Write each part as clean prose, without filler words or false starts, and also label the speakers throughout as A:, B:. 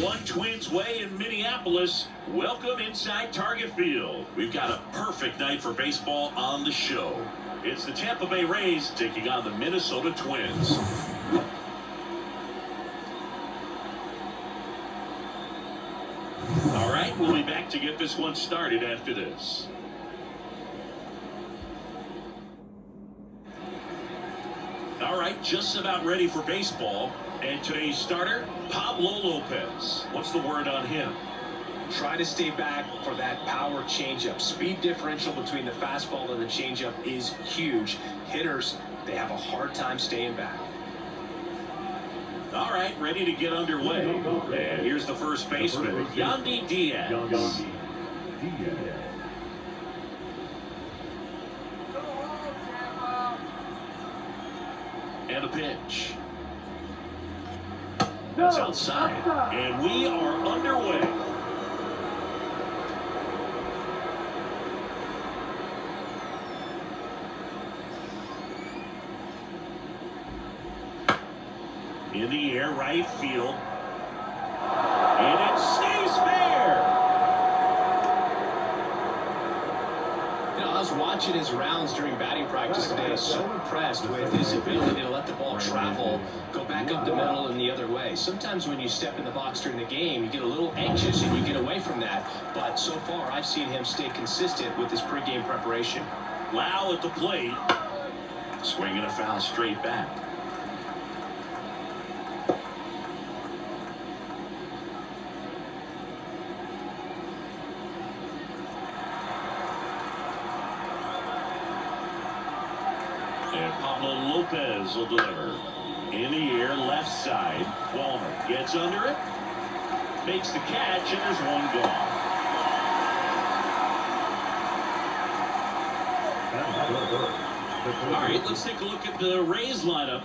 A: One Twins way in Minneapolis. Welcome inside Target Field. We've got a perfect night for baseball on the show. It's the Tampa Bay Rays taking on the Minnesota Twins. All right, we'll be back to get this one started after this. All right, just about ready for baseball. And today's starter, Pablo Lopez. What's the word on him?
B: Try to stay back for that power changeup. Speed differential between the fastball and the changeup is huge. Hitters, they have a hard time staying back.
A: All right, ready to get underway. And here's the first baseman, Yandy Diaz. And a pitch. That's outside. And we are underway. In the air, right field. And it stays fair.
B: You know, I was watching his rounds during batting practice today. So impressed with his ability to let the ball travel, go back up the middle and the other way. Sometimes when you step in the box during the game, you get a little anxious and you get away from that. But so far, I've seen him stay consistent with his pregame preparation.
A: Lau at the plate. Swinging a foul straight back. And Pablo Lopez will deliver. In the air, left side. Walner gets under it. Makes the catch, and there's one gone. All right, let's take a look at the Rays lineup.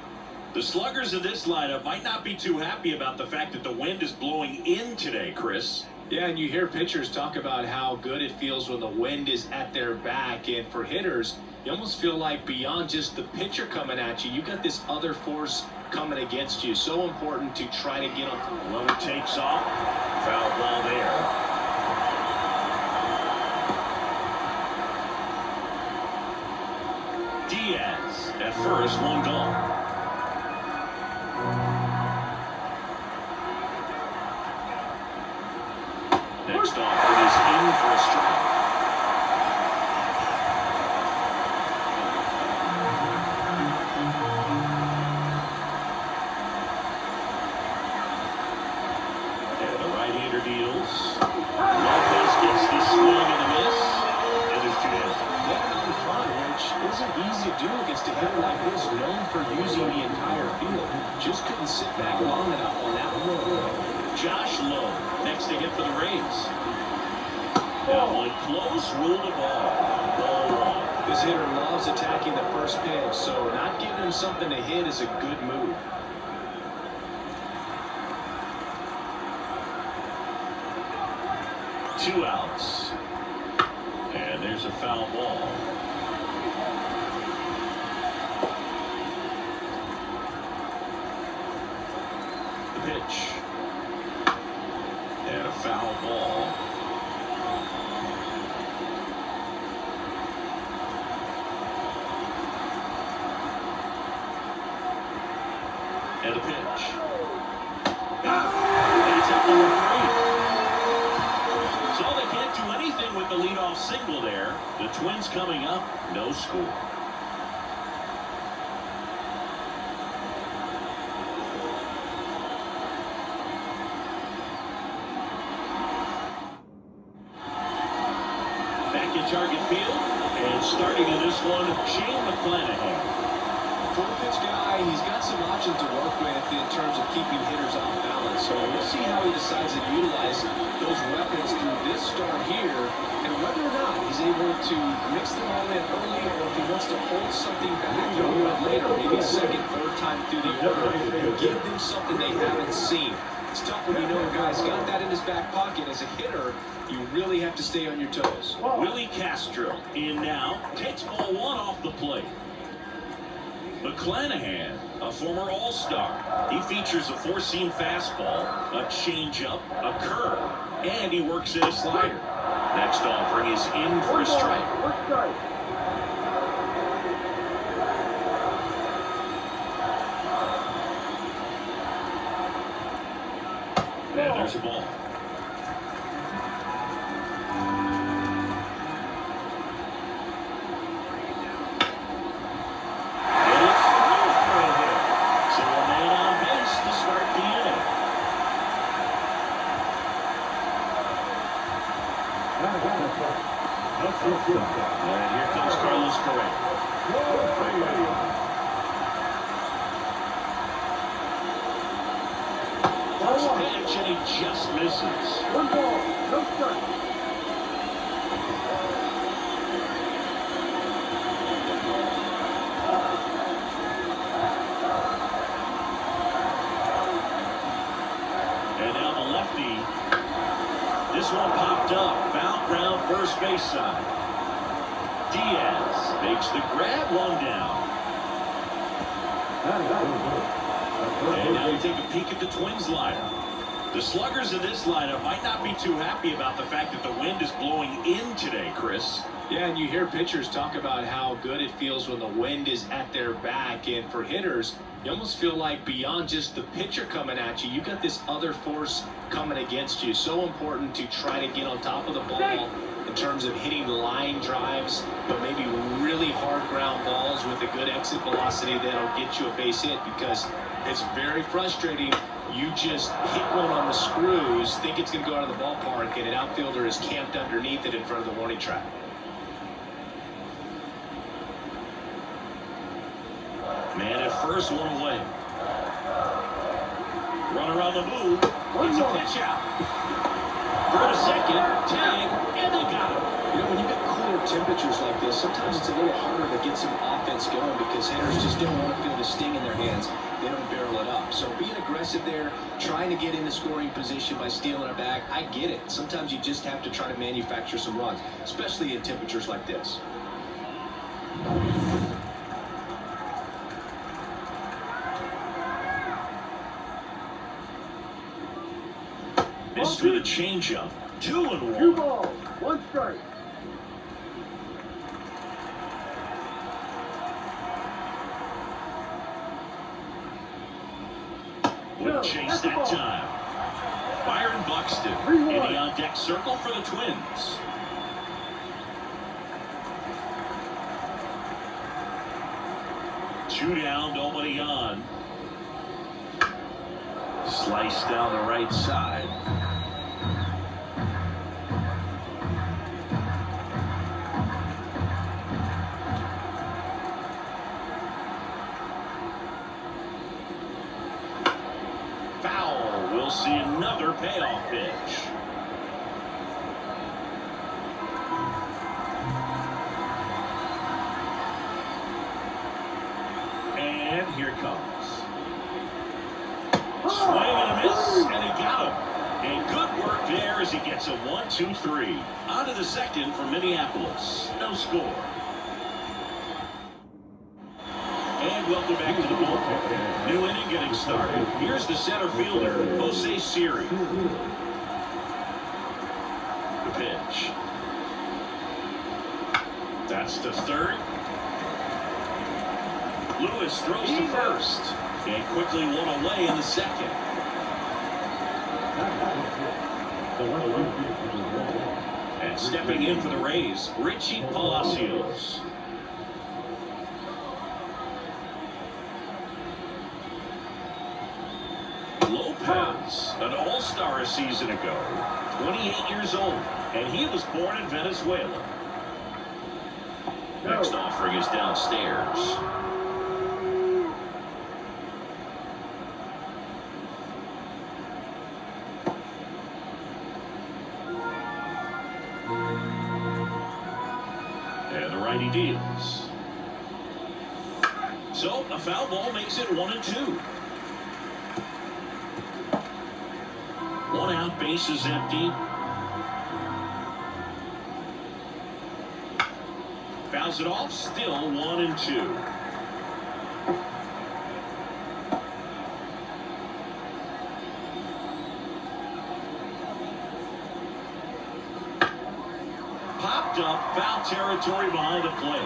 A: The sluggers in this lineup might not be too happy about the fact that the wind is blowing in today, Chris.
B: Yeah, and you hear pitchers talk about how good it feels when the wind is at their back. And for hitters, you almost feel like beyond just the pitcher coming at you, you got this other force coming against you. So important to try to get on.
A: Runner takes off. Foul ball there. Diaz at first, one gone. Next off, it is in for a strike. And the right-hander deals. Lopez gets the swing and a miss. And there's two down.
B: Getting on the front, which isn't easy to do against a hitter like this, known for using the entire field. Just couldn't sit back long enough on that one.
A: Josh Lowe next to hit for the Rays. That one close, ruled the ball.
B: This hitter loves attacking the first pitch, so not giving him something to hit is a good move.
A: Two outs. And there's a foul ball. The pitch. And a foul ball. And a pitch. It's at number 3. So they can't do anything with the leadoff single there. The Twins coming up, no score. Target field, and starting in this one, Shane McClanahan.
B: Four-pitch guy, he's got some options to work with in terms of keeping hitters off balance. So we'll see how he decides to utilize those weapons through this start here, and whether or not he's able to mix them all in early, or if he wants to hold something back a little bit later, maybe second, third time through the order, and give them something they haven't seen. It's tough when you know a guy's got that in his back pocket. As a hitter, you really have to stay on your toes.
A: Willie Castro in now, takes ball one off the plate. McClanahan, a former All-Star. He features a four-seam fastball, a changeup, a curve, and he works in a slider. Next offering is in for a strike. And there's a ball. And here comes Carlos Correa. First pitch, and he just misses.
C: 1 ball, no strike.
A: And now the lefty. This one popped up. Foul ground first base side. Diaz makes the grab, one down. And now we take a peek at the Twins lineup. The sluggers in this lineup might not be too happy about the fact that the wind is blowing in today, Chris.
B: Yeah, and you hear pitchers talk about how good it feels when the wind is at their back. And for hitters, you almost feel like beyond just the pitcher coming at you, you got this other force coming against you. So important to try to get on top of the ball in terms of hitting line drives, but maybe really hard ground balls with a good exit velocity that'll get you a base hit, because it's very frustrating. You just hit one on the screws, think it's going to go out of the ballpark, and an outfielder is camped underneath it in front of the warning track.
A: Man at first, one away. Runner on the move. It's a pitch out. Throw to second, tag, and they got him.
B: You know, when you've got cooler temperatures like this, sometimes it's a little harder to get some offense going because hitters just don't want to feel the sting in their hands. They don't barrel it up. So being aggressive there, trying to get into scoring position by stealing a bag, I get it. Sometimes you just have to try to manufacture some runs, especially in temperatures like this.
A: Missed with a changeup. 2-1.
C: 2 balls, 1 strike.
A: With chase that time. Byron Buxton in the on-deck circle for the Twins. Two down, nobody on. Slice down the right side. Foul. We'll see another payoff pitch. And here it comes. Swing and a miss, and he got him. And good work there as he gets a 1-2-3. On to the second for Minneapolis. No score. And welcome back to the bullpen. New inning getting started. Here's the center fielder, Jose Siri. The pitch. That's to third. Lewis throws to first. And quickly one away in the second. And stepping in for the Rays, Richie Palacios. Lopez, an all-star a season ago, 28 years old, and he was born in Venezuela. Next offering is downstairs. And the righty deals. So a foul ball makes it 1-2. One out, base is empty. Fouls it off, still 1-2. picked up. Foul territory behind the plate.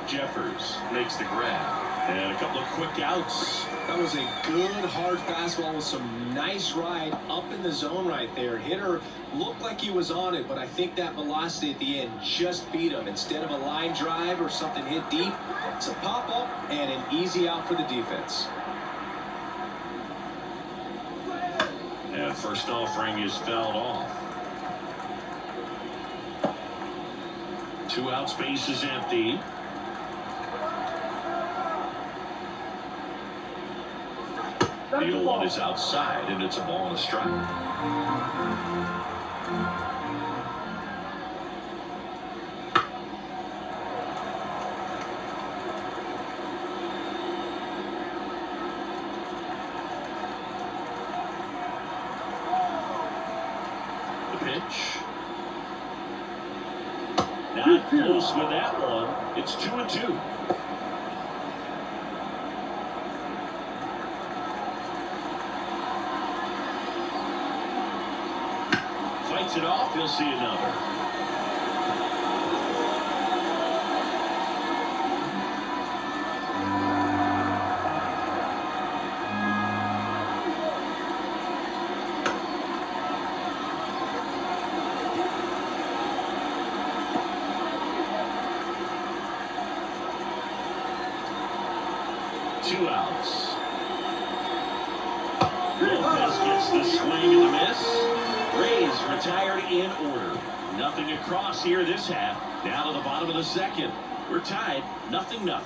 A: Jeffers makes the grab. And a couple of quick outs.
B: That was a good, hard fastball with some nice ride up in the zone right there. Hitter looked like he was on it, but I think that velocity at the end just beat him. Instead of a line drive or something hit deep, it's a pop-up and an easy out for the defense.
A: And first offering is fouled off. 2 out, space is empty. The 1 is outside, and it's a ball and a strike. The pitch. Not close with that one. It's 2-2. Fights it off. He'll see another. Two outs. Lopez gets the swing and the miss. Rays retired in order. Nothing across here this half. Down to the bottom of the second. We're tied 0-0.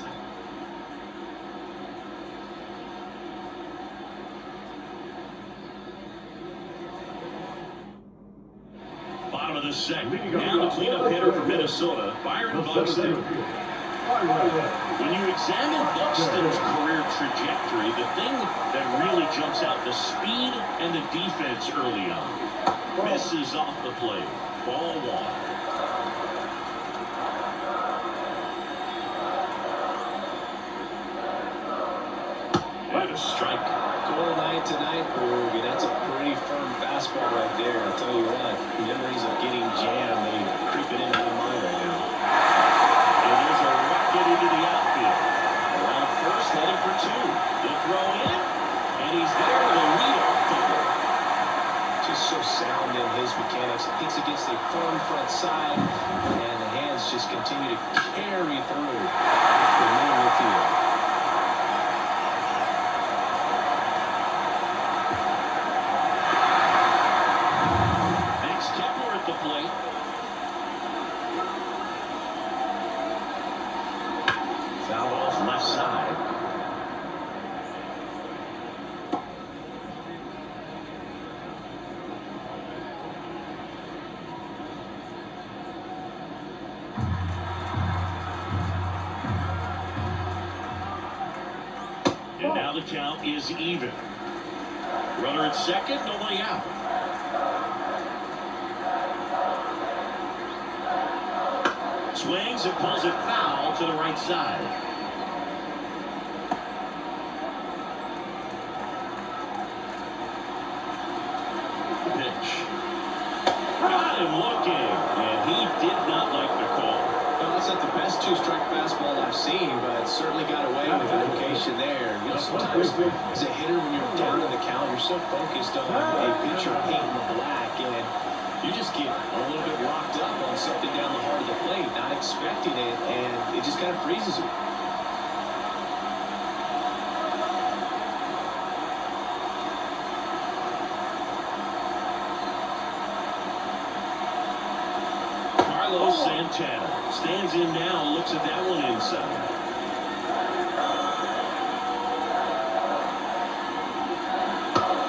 A: Bottom of the second. Now the cleanup hitter for Minnesota, Byron Buxton. When you examine Buxton's career trajectory, the thing that really jumps out, the speed and the defense early on. Misses off the plate. Ball 1. And a strike.
B: Cold night tonight, Berg, and that's a pretty firm fastball right there. I'll tell you what, memories of getting jammed, they creeping in out of mind right now.
A: And there's a rocket into the outfield. Around first, heading for 2. The throw in, and he's there with a leadoff double.
B: Just so sound in his mechanics. Hits against a firm front side, and the hands just continue to carry through the middle of the field.
A: Max Kepler at the plate. Foul off left side. And now the count is even. Runner at second, nobody out. Swings and pulls it foul to the right side. The pitch. Got him looking, and he did not like the call.
B: Well, that's not the best 2-strike fastball I've seen, but certainly got away with the location there. You know, sometimes as a hitter, when you're down in the count, you're so focused on a pitcher painting the black, and you just get a little bit locked up on something down the heart of the plate, not expecting it, and it just kind of freezes you.
A: Carlos Santana stands in now, looks at that one inside.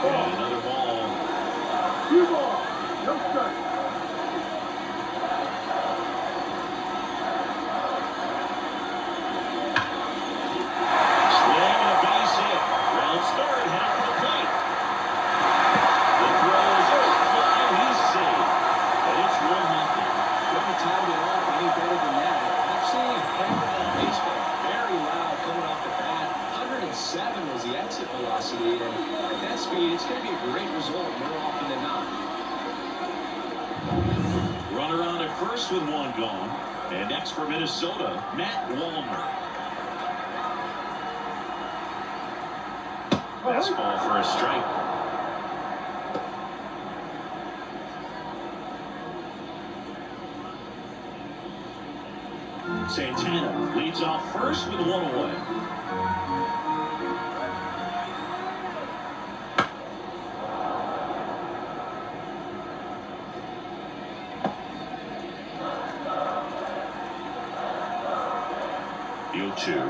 A: And another ball.
C: 2 balls, no strike.
A: Swing and a base hit. Rounds third, heading for the plate. The throw is fly, he's safe. And it's 1-0.
B: Couldn't time it off any better than that. Actually, hammered that baseball very loud coming off the bat. 107 was the exit velocity, and at that speed, it's going to be a great result more often than not.
A: Runner on at first with one gone. And next for Minnesota, Matt Wallner. Fastball for a strike. Santana leads off first with one away. 2. Ground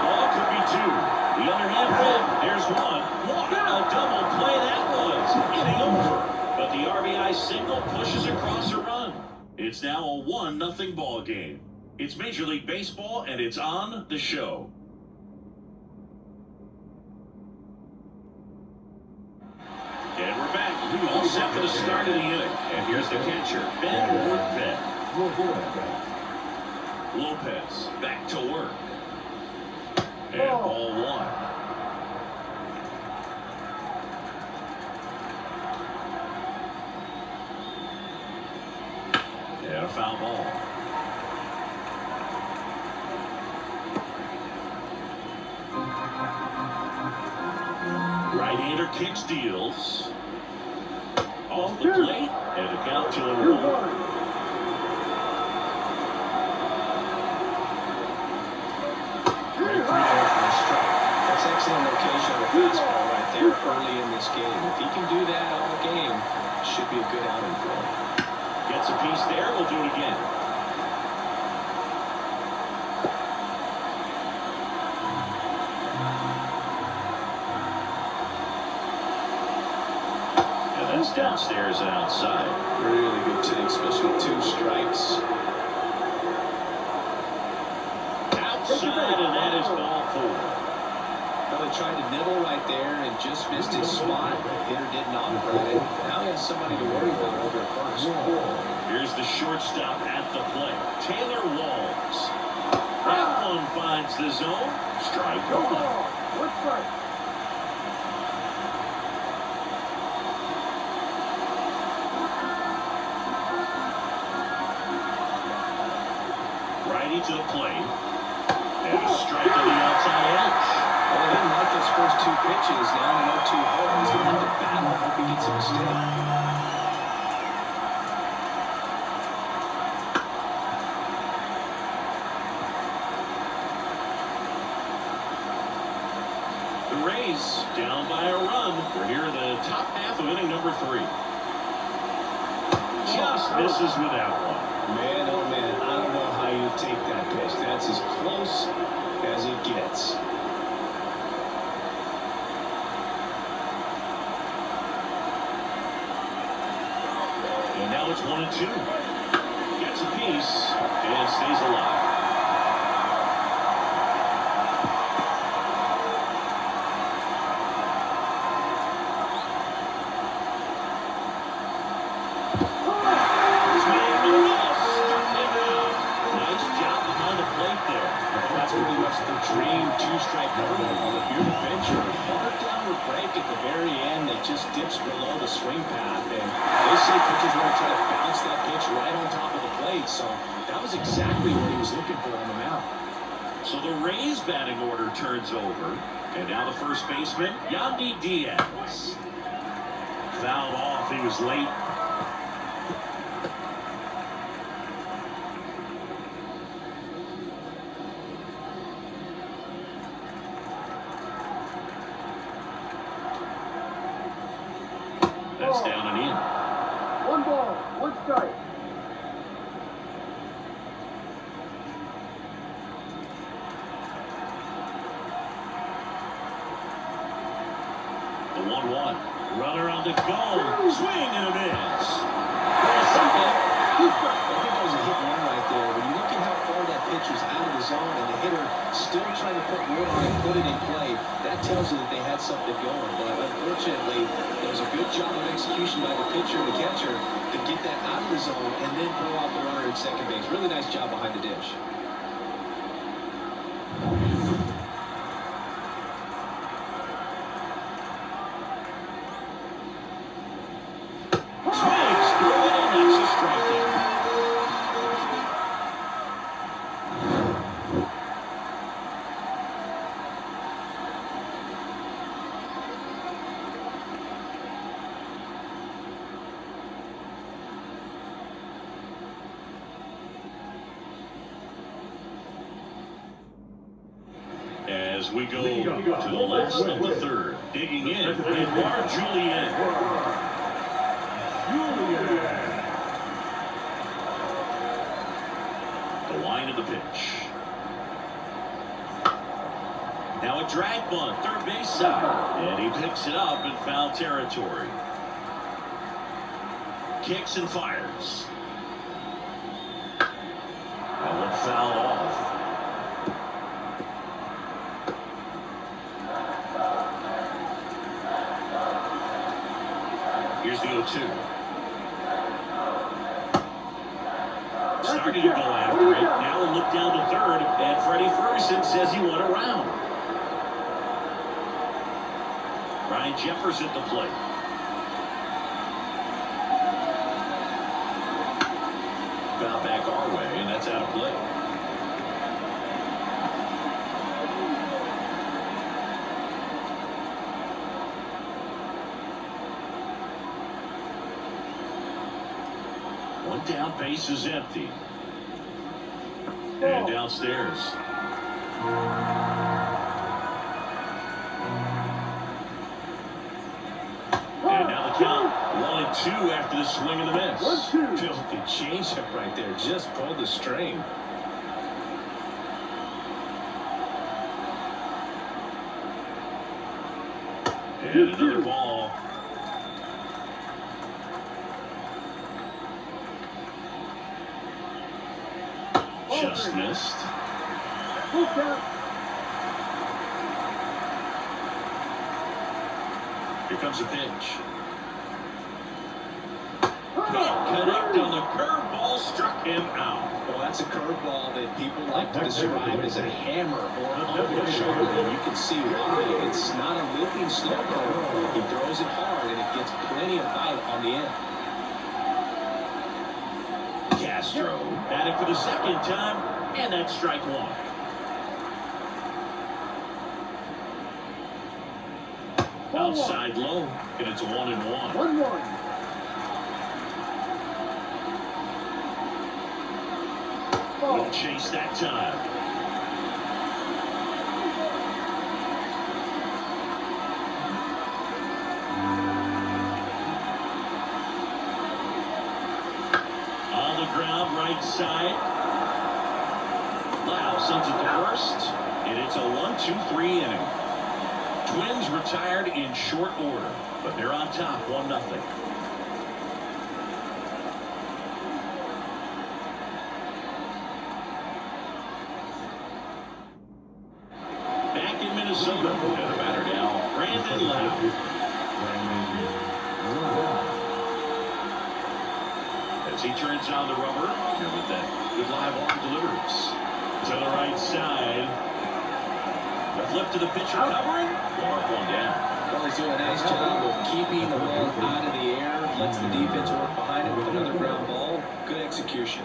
A: ball could be 2. The underhand flip. There's one. What a double play that was. Getting over. But the RBI single pushes across a run. It's now a 1-0 ball game. It's Major League Baseball, and it's on the show. And we're back. All set for the start of the inning. And here's the catcher, Ben Woodbed. Lopez back to work. And ball 1. And a foul ball. Right-hander kicks, deals. Off the plate, and a count to 1.
B: That's excellent location of the fastball right there early in this game. If he can do that all game, should be a good outing for him.
A: Gets a piece there. We'll do it again. And that's downstairs and outside.
B: Really good take, especially with 2 strikes.
A: Outside, and that is ball 4.
B: Well, he tried to nibble right there and just missed his spot. The hitter didn't offer it. Now he has somebody to worry about over at first.
A: Here's the shortstop at the plate, Taylor Walls. That one finds the zone. Strike 1. Righty to the plate. And a strike on the outside edge.
B: Well, he didn't like those first 2 pitches. Now in 0-2 hole, he's going to have to battle. I hope he gets a mistake.
A: The Rays down by a run. We're here in the top half of inning number 3. Just misses with that one.
B: Man, oh man, I don't know how you take that pitch. That's as close as it gets.
A: And now it's 1-2. Gets a piece and stays alive.
B: Dream 2-strike curveball. If you're the pitcher, hard downward break at the very end that just dips below the swing path, and they say pitchers want to try to bounce that pitch right on top of the plate. So that was exactly what he was looking for on the mound.
A: So the Rays batting order turns over, and now the first baseman, Yandy Diaz. Fouled off. He was late. That's down and in.
C: 1 ball, 1 strike.
A: The 1-1. Runner on the go. Swing and a miss. For a second.
B: I think that was a hit and run right there. When you look at how far that pitcher's out of the zone and the hitter still trying to put wood on it, put it in play, that tells you that they had something going. But unfortunately, it was a good job of execution by the pitcher and the catcher to get that out of the zone and then throw out the runner at second base. Really nice job behind the dish.
A: Swings through As we go to the last of the third, digging in, Edouard Julien. The line of the pitch. Now a drag bunt, third base side. And he picks it up in foul territory. Kicks and fires. That one fouled off. Here's the 0-2. Starting to go after it. Now a look down to third, and Freddie Ferguson says he went around. Ryan Jeffers at the plate. Foul back our way, and that's out of play. One down, base is empty. And downstairs. And now the count, 1-2 after the swing and the miss.
B: Filthy changeup right there, just pulled the string.
A: And another ball. Just missed. Here comes a pitch. Can't connect on the curveball, struck him out.
B: Well, that's a curveball that people like to describe as a hammer or an over shoulder, and you can see why. It's not a lifting slow curve. He throws it hard, and it gets plenty of bite on the end.
A: Castro at it for the second time, and that's strike one. Outside low, and it's a 1-1.
C: 1-1.
A: We'll chase that time. On the ground, right side. Lau sends it to first, and it's a 1-2-3 inning. Twins retired in short order, but they're on top 1-0. Back in Minnesota, and the batter now, Brandon Lau. As he turns on the rubber, and with that good live arm delivers to the right side. The flip to the pitcher covering. Mark one down.
B: Well, he's doing a nice job of keeping the ball out of the air. Lets the defense work behind it with another ground ball. Good execution.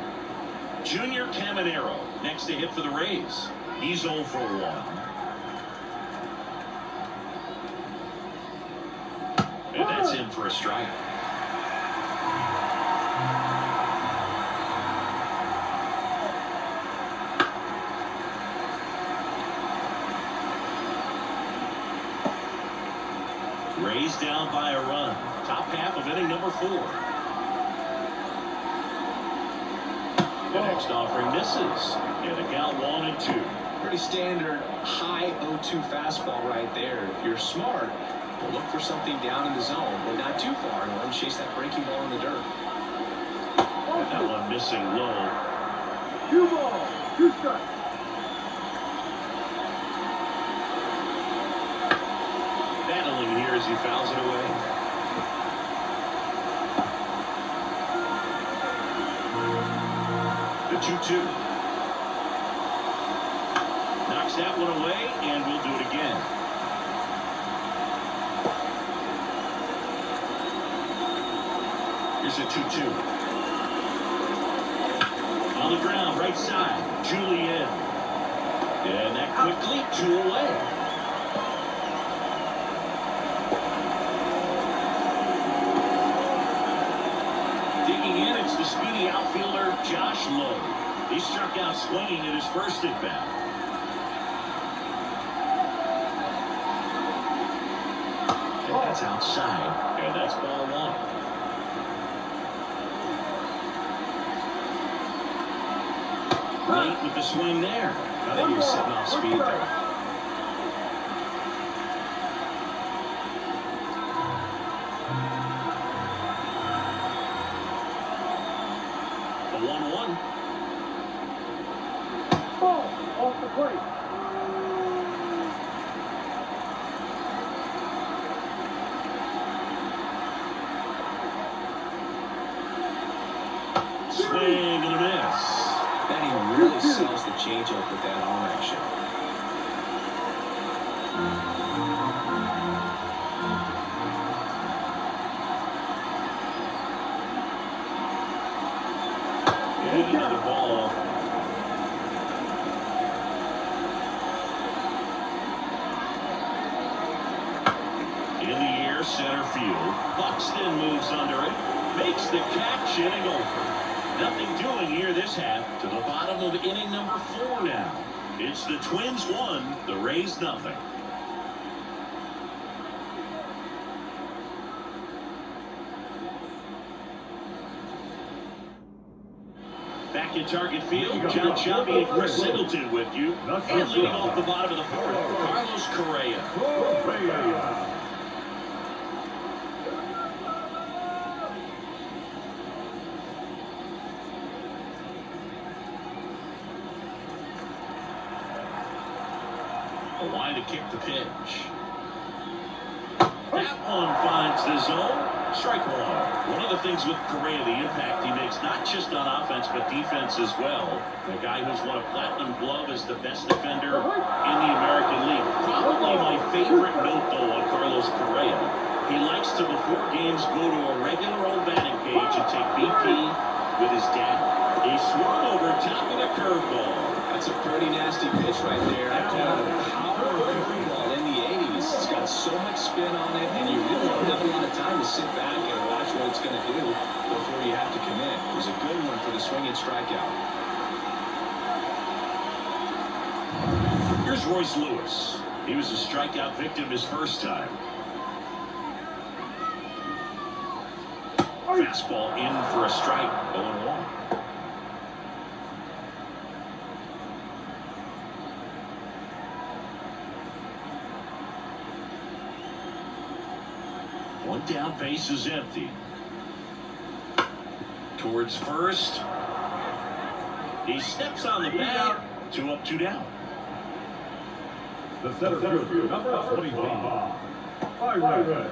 A: Junior Caminero next to hit for the Rays. He's 0 for 1. And that's in for a strike. Rays down by a run. Top half of inning number 4. The next offering misses. And a count 1-2.
B: Pretty standard high 0-2 fastball right there. If you're smart, you'll look for something down in the zone, but not too far, and let him chase that breaking ball in the dirt.
A: And that one missing low.
C: 2 balls, 2 strikes.
A: Battling here as he fouls it away. The 2-2. Knocks that one away, and we'll do it again. Here's a 2-2. On the ground, right side, Julien. And that quickly 2 away. It's the speedy outfielder, Josh Lowe. He struck out swinging at his first at bat. That's outside, and that's ball one. Late with the swing there.
B: I think he was setting off speed there.
A: A 1-1.
C: Ball off the plate.
A: Swing and a miss.
B: Then he really sells the changeup with that arm action.
A: And another ball. In the air, center field. Buxton moves under it. Makes the catch, inning over. Nothing doing here this half. To the bottom of inning number 4 now. It's the Twins 1, the Rays nothing. Back in target field, John Shelby and Chris Singleton with you. And leading off the bottom of the 4th, Carlos Correa. A line to kick the pitch. That one finds the zone. Strike one. One of the things with Correa, the impact he makes, not just on offense, but defense as well. The guy who's won a platinum glove as the best defender in the American League. Probably my favorite note, though, on Carlos Correa. He likes to, before games, go to a regular old batting cage and take BP with his dad. He swung over top of the curveball.
B: That's a pretty nasty pitch right there. I call it a power curveball in the 80s. It's got so much spin on it, and you really don't have a lot of time to sit back and watch what it's going to do before you have to commit. It was a good one for the swing and strikeout.
A: Here's Royce Lewis. He was a strikeout victim his first time. Fastball in for a strike, 0-1. One down, base is empty. Towards first. He steps on the bag. 2 up, 2 down.
C: The center fielder, number 25. Byron.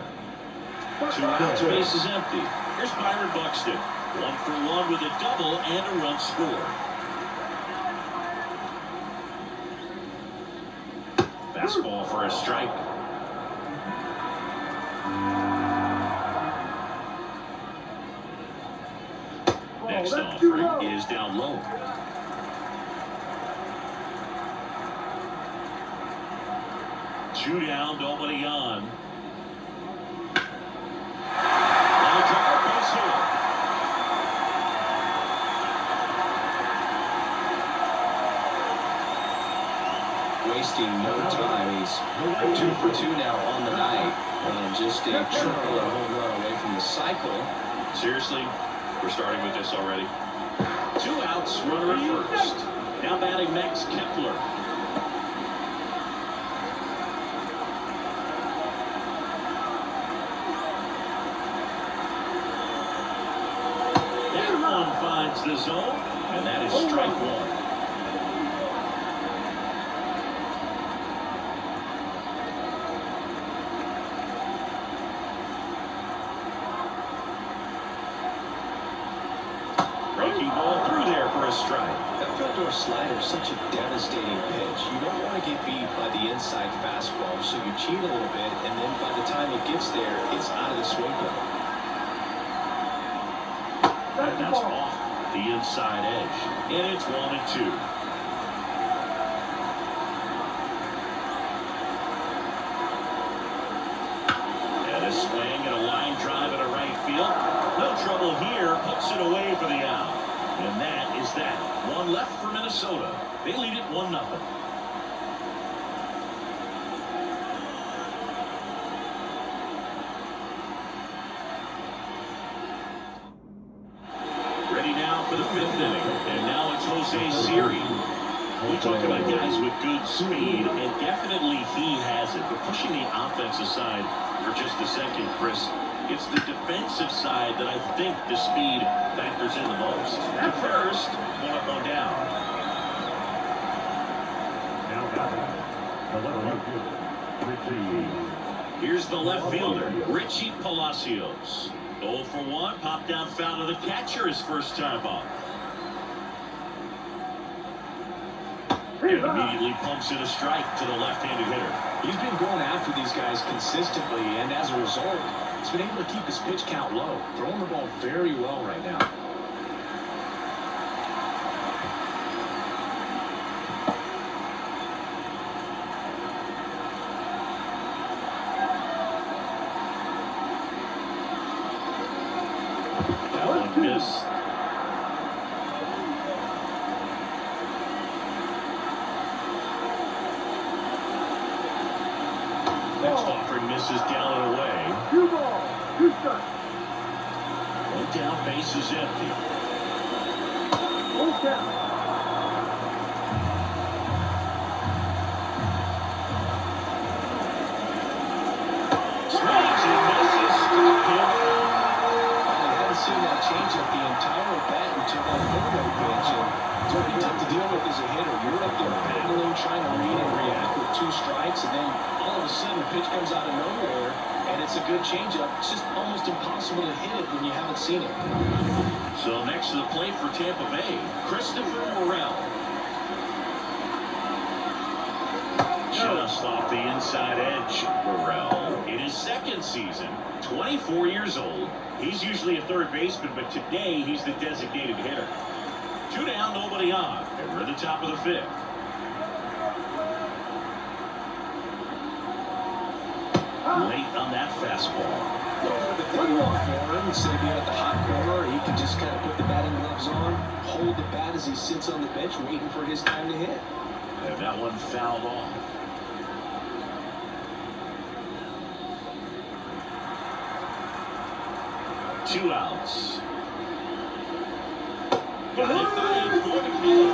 A: 2 outs, base is empty. Here's Byron Buxton. 1 for 1 with a double and a run scored. Fastball for a strike. Next offering is down low. Two down, nobody on. Line drive, base hit.
B: Wasting no time. He's 2 for 2 now on the night, and just a triple or home run away from the cycle.
A: Seriously, we're starting with this already. 2 outs, runner at first. Now batting Max Kepler. That one finds the zone, and that is strike 1. Breaking ball through there for a strike.
B: That front door slider is such a devastating pitch. You don't want to get beat by the inside fastball, so you cheat a little bit, and then by the time it gets there, it's out of the swing zone.
A: And that's off the inside edge. And it's 1-2. And a swing and a line drive in a right field. No trouble here. Puts it away for the out. And that is that. One left for Minnesota. They lead it 1-0. for the 5th inning. And now it's Jose Siri. We talk about guys with good speed, and definitely he has it. But pushing the offense aside for just a second, Chris, it's the defensive side that I think the speed factors in the most. At first, one up, one down.
C: Now batting, the left fielder, Richie.
A: Here's the left fielder, Richie Palacios. 0 for 1, popped down foul to the catcher his first time up. And immediately pumps in a strike to the left-handed hitter.
B: He's been going after these guys consistently, and as a result, he's been able to keep his pitch count low, throwing the ball very well right now.
A: That one missed. Next offering misses down and away.
C: 2 balls, 2 strikes.
A: One down, base is empty.
C: 1 count.
A: Swings and misses. Struck him.
B: I hadn't seen that changeup the entire at bat until that third pitch. And it's pretty tough to deal with as a hitter. You're up there battling, trying to read and react with 2 strikes, and then all of a sudden, a pitch comes out of nowhere, and it's a good changeup. It's just almost impossible to hit it when you haven't seen it.
A: So next to the plate for Tampa Bay, Christopher Morel. Just off the inside edge, Morel. In his 2nd season, 24 years old. He's usually a third baseman, but today he's the designated hitter. 2 down, nobody on, and we're at the top of the 5th. Late on that fastball.
B: The thing for him, instead of being at the hot corner, he can just kind of put the batting gloves on, hold the bat as he sits on the bench, waiting for his time to hit.
A: And that one fouled off. Two outs. Got it by for the kill.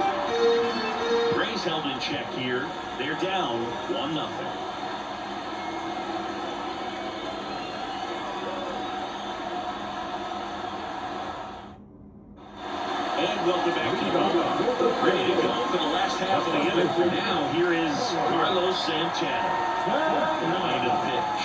A: Rays held in check here. They're down 1-0. And welcome back to the ball. Ready to go for the last half of the inning. Now here is Carlos Santana. 9 to pitch.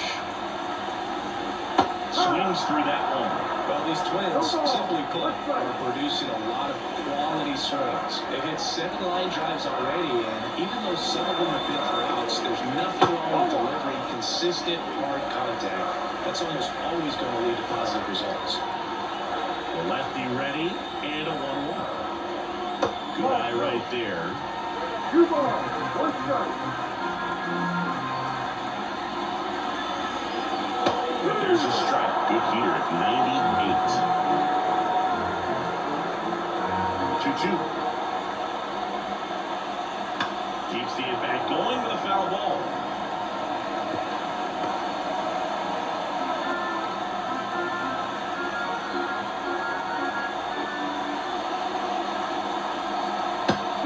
A: Swings through that one.
B: Well, these Twins, simply put, are producing a lot of quality swings. They've hit 7 line drives already, and even though some of them have been for outs, there's nothing wrong with delivering consistent, hard contact. That's almost always going to lead to positive results.
A: The lefty ready, and a 1-1. Good eye right there.
C: 2 balls, 1 strike.
A: There's a strike. Good here at 98. 2-2. Keeps the at-bat going with a foul ball.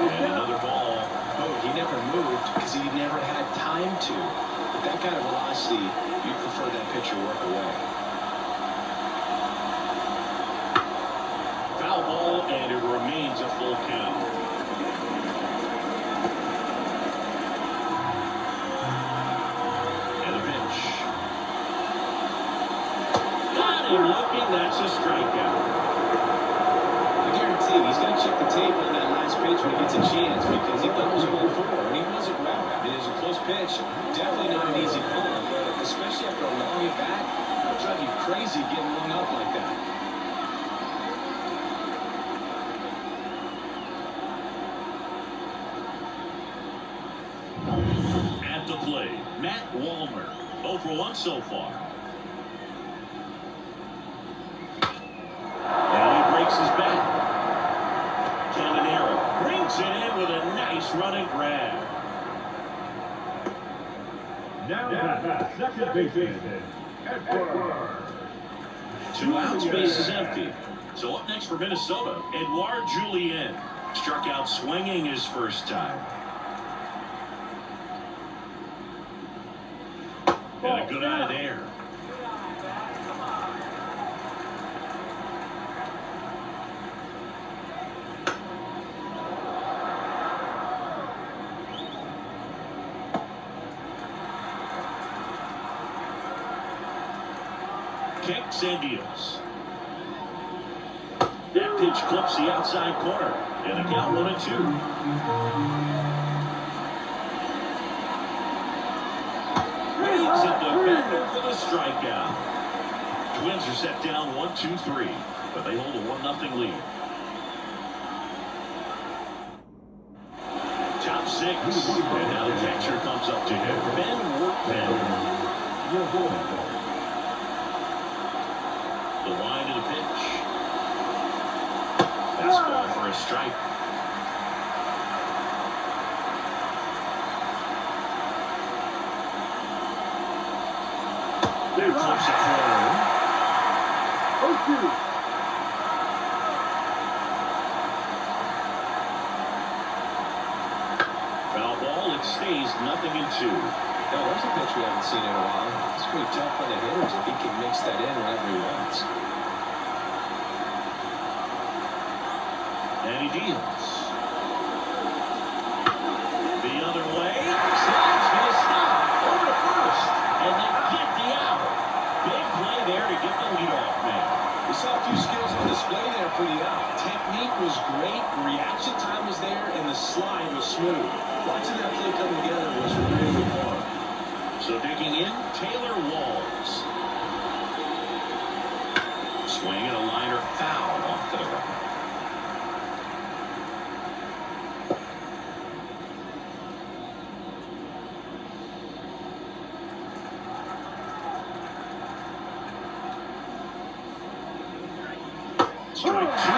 A: And another ball.
B: Oh, he never moved because he never had time to. With that kind of velocity, you prefer that pitcher work away.
A: Foul ball, and it remains a full count. And a pitch. Got him looking. That's a strikeout.
B: I guarantee he's going to check the tape on that last pitch when he gets a chance because he thought it was going forward, and he wasn't wrong. I mean, it was a close pitch. Definitely not an easy call, but especially after a long at bat, it'll drive you crazy getting rung up like that.
A: At the plate, Matt Wallner. 0 for 1 so far. Now he breaks his bat. Caminero brings it in with a nice running grab.
C: Now at second baseman, Edward.
A: 2 outs, base is empty. So up next for Minnesota, Edouard Julien. Struck out swinging his first time. And a good eye there. Kicks and deals. That pitch clips the outside corner. And a count 1-2. Waves at the bender for the strikeout. Twins are set down 1-2-3, but they hold a 1-0 lead. Top 6, and now the catcher comes up to him. Ben Workman. The line of the pitch. Fastball for a strike. There comes the corner.
C: 0-2.
A: Foul ball, it stays 0-2.
B: No, there's a pitch we haven't seen in a while. It's pretty tough on the hitters if he can mix that in whenever he wants.
A: And he deals. The other way. Slides for the stop. Over to first. And they get the out. Big play there to get the leadoff man.
B: We saw a few skills on display there for the out. Technique was great, reaction time was there, and the slide was smooth. Watching that play come together was really fun.
A: So digging in, Taylor Walls. Swing and a liner foul off to the right. Strike 2.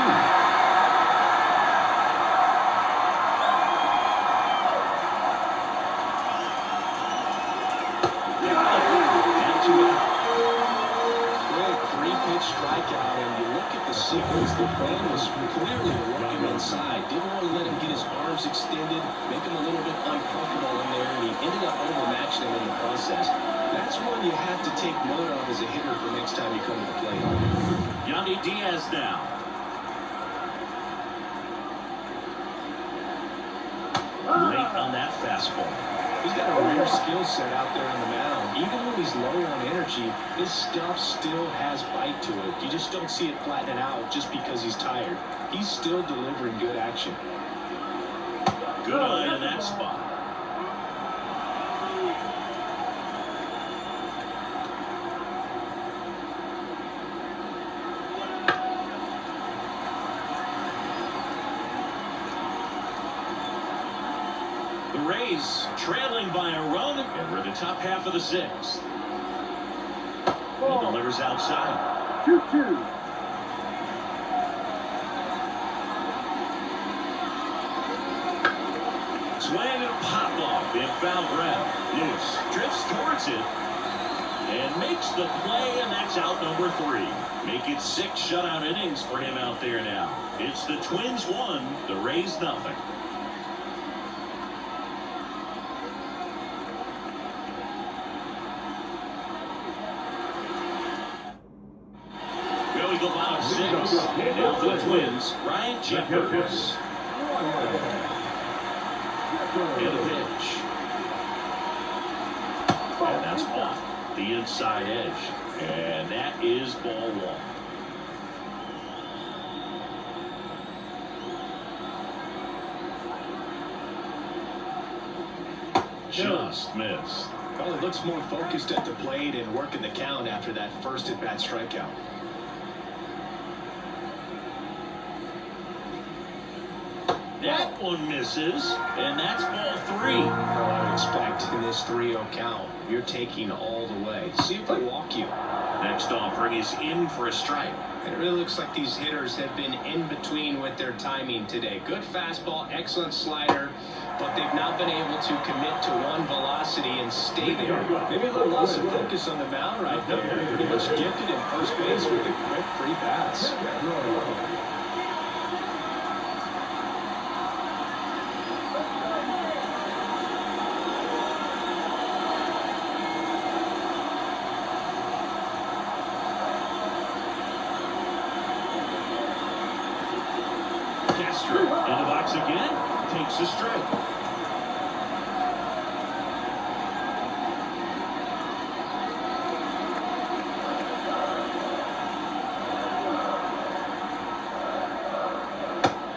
B: Quick three-pitch strikeout, and you look at the sequence. The plan was clearly to work him inside. Didn't want to let him get his arms extended, make him a little bit uncomfortable in there, and he ended up overmatching him in the process. That's one you have to take note of as a hitter for next time you come to the plate.
A: Yandy Diaz now. Late on that fastball.
B: He's got a rare skill set out there on the mound. Even when he's low on energy, his stuff still has bite to it. You just don't see it flattening out just because he's tired. He's still delivering good action.
A: Good eye in that spot. The Rays trailing by a run, and we're in the top half of the 6th. He delivers outside.
C: 2-2.
A: Swing and a pop off in foul ground. Lewis drifts towards it and makes the play, and that's out number 3. Make it 6 shutout innings for him out there now. It's the Twins 1, the Rays 0. Well, we go bottom 6. And now for the Twins, Ryan Jeffers. And a pitch. And that's off the inside edge. And that is ball 1. Just missed.
B: Well, it looks more focused at the plate and working the count after that first at-bat strikeout.
A: That one misses, and that's ball 3.
B: I would expect in this 3-0 count, you're taking all the way. See if they walk you.
A: Next offering is in for a strike.
B: And it really looks like these hitters have been in between with their timing today. Good fastball, excellent slider, but they've not been able to commit to one velocity and stay there. Maybe a little loss of focus on the mound right there. Pretty much gifted in first base with a quick free pass.
A: Castro in the box again, takes a strike.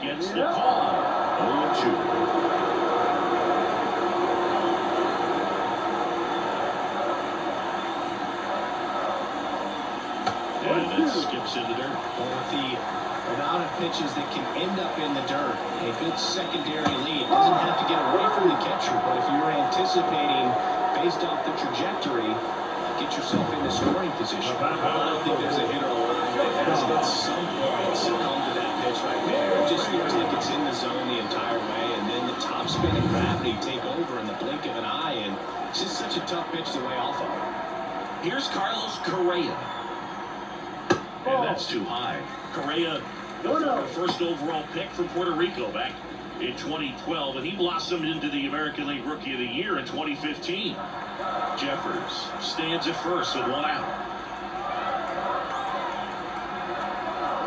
A: Gets the call. 0-2. And it skips into there.
B: With the amount of pitches that can end up in the dirt, a good secondary lead. Doesn't have to get away from the catcher, but if you're anticipating based off the trajectory, get yourself in the scoring position.
D: I don't think there's a hitter alive that hasn't at some point succumbed to that pitch right there.
B: It just looks like it's in the zone the entire way, and then the top spin and gravity take over in the blink of an eye, and it's just such a tough pitch to lay off of.
A: Here's Carlos Correa. And that's too high. Correa, the first overall pick from Puerto Rico back in 2012, and he blossomed into the American League Rookie of the Year in 2015. Jeffers stands at first with one out.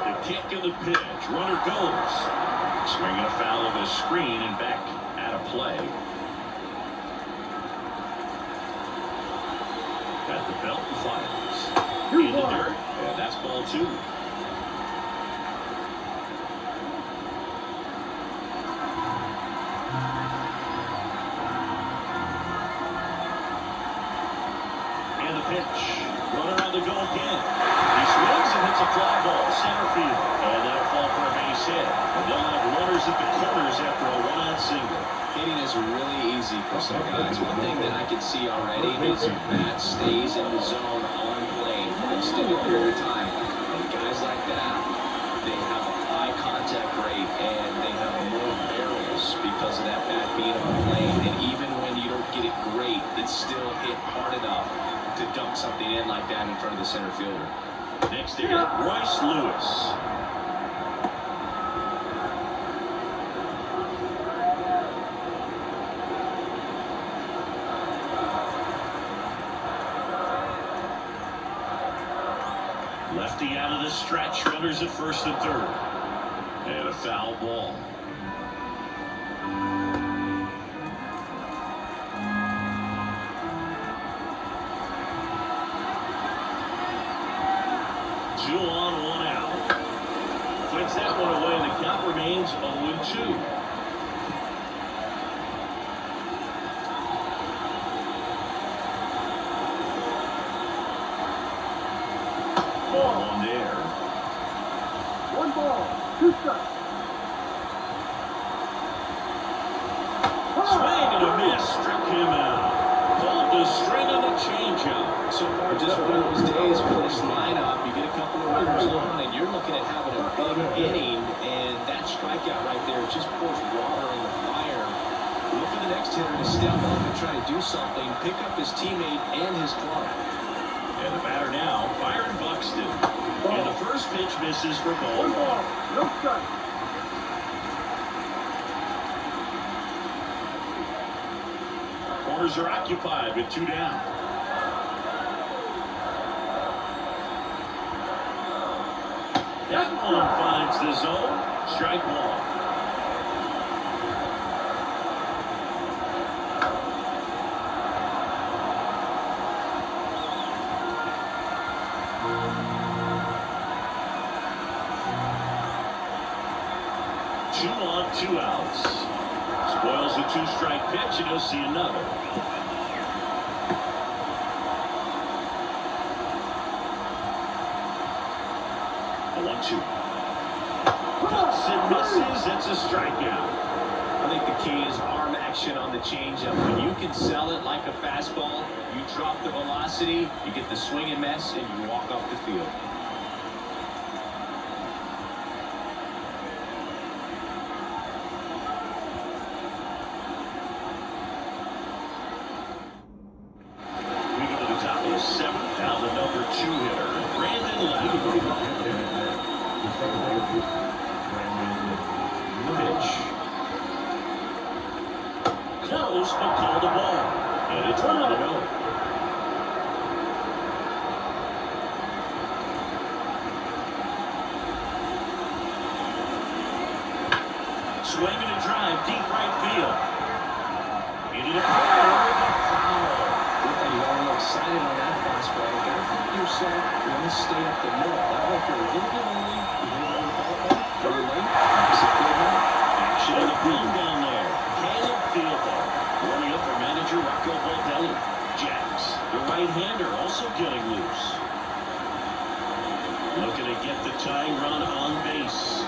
A: The kick and the pitch. Runner goes. Swinging afoul of a screen and back out of play. At the belt and fires. In the dirt. And that's ball 2. And the pitch. Runner on the go again. He swings and hits a fly ball center field. And that'll fall for a base hit. And they'll have runners at the corners after a one-out single.
B: Hitting is really easy for some guys. One thing that I can see already is your bat stays in the zone on plane for an extended period of time. And guys like that, they have a high contact rate and they have more barrels because of that bat being on plane. And even when you don't get it great, it's still hit hard enough to dump something in like that in front of the center fielder.
A: Next to hit, Royce Lewis. Lefty out of the stretch, runners at first and third. And a foul ball. Two on, one out. Flicks that one away, and the count remains 0-2. Ball on there.
C: 1 ball, 2 strikes.
A: Swing and a miss, struck him out. Pulled the string on the changeup.
B: So far, just one of those days for this lineup. You get a couple of runners on, and you're looking at having a big inning, and that strikeout right there just pours water on the fire. Look for the next hitter to step up and try to do something, pick up his teammate and his club.
A: And the batter now, Byron Buxton. And the first pitch misses for ball
C: 1 ball, no strike.
A: Corners are occupied with 2 down. That one finds the zone. Strike 1. Two on, 2 outs. Spoils a 2-strike pitch, and you'll see another. A 1-2. Puts and misses. It's a strikeout.
B: I think the key is arm action on the changeup. When you can sell it like a fastball, you drop the velocity, you get the swing and miss, and you walk off the field.
A: Pitch. Close, but called a ball. And it's 1-0. Swinging a drive, deep right field. Into the corner.
B: You got a little excited on that fastball. You got to think to yourself, you want to stay up the middle. That way, if you're a little bit early, you hit it on the ballpark, very late, it's a good one.
A: Action in the field down there. Caleb Fielder. Warming up for manager Rocco Baldelli. Jacks, the right-hander, also getting loose. Looking to get the tying run on base.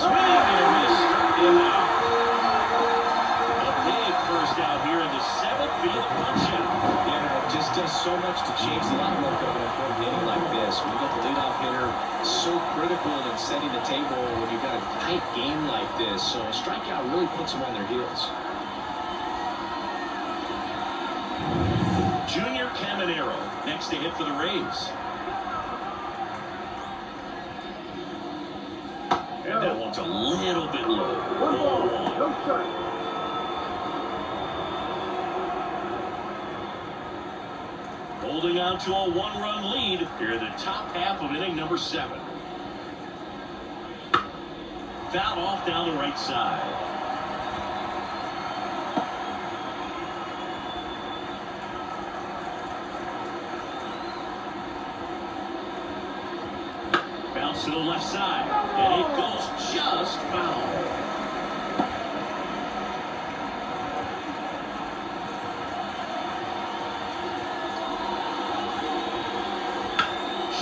A: Swing and a miss. Him out. A big first out here in the 7th. Field punch-out.
B: Yeah, it just does so much to change the outlook of an important inning like this. When you got the leadoff hitter so critical in setting the table when you've got a tight game like this. So a strikeout really puts them on their heels.
A: Junior Caminero next to hit for the Rays. And that one's a little bit low. 1-1.
C: No strike.
A: Holding on to a 1-run lead here in the top half of inning number 7. Foul off down the right side. Bounce to the left side, and it goes just foul.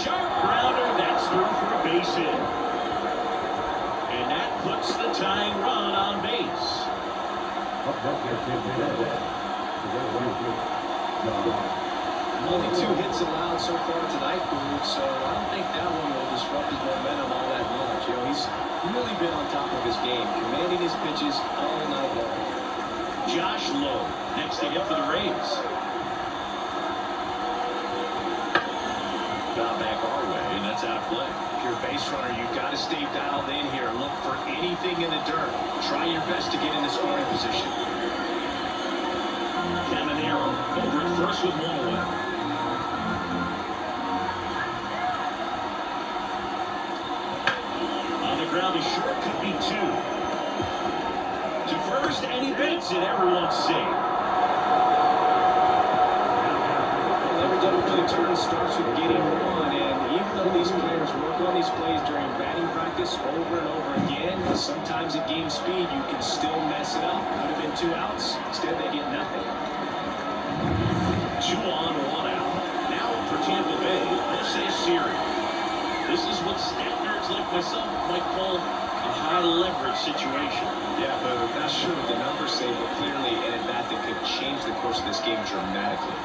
A: Sharp grounder, that's through for a base hit. And that puts the tying run on base.
B: Only 2 hits allowed so far tonight, Boone, so I don't think that one will disrupt his momentum all that much. You know, he's really been on top of his game, commanding his pitches all night long.
A: Josh Lowe next to hit for the Rays. Foul back our way, and that's out of play.
B: If you're a base runner, you've got to stay dialed in here. Look for anything in the dirt. Try your best to get in the scoring position.
A: Caminero over at first with 1 away. On the ground, a short could be 2. To first, and he beats it. Everyone's safe.
B: Every double play turn starts with getting 1, and even though these players work on these plays during batting practice over and over again, sometimes at game speed you can still mess it up. Could have been 2 outs. Instead, they get nothing.
A: 2 on, 1 out. Now for Tampa Bay, Jose Siri. This is what stat nerds like myself might call a high leverage situation.
B: Yeah, but I'm not sure what the numbers say, but clearly an at-bat that could change the course of this game dramatically.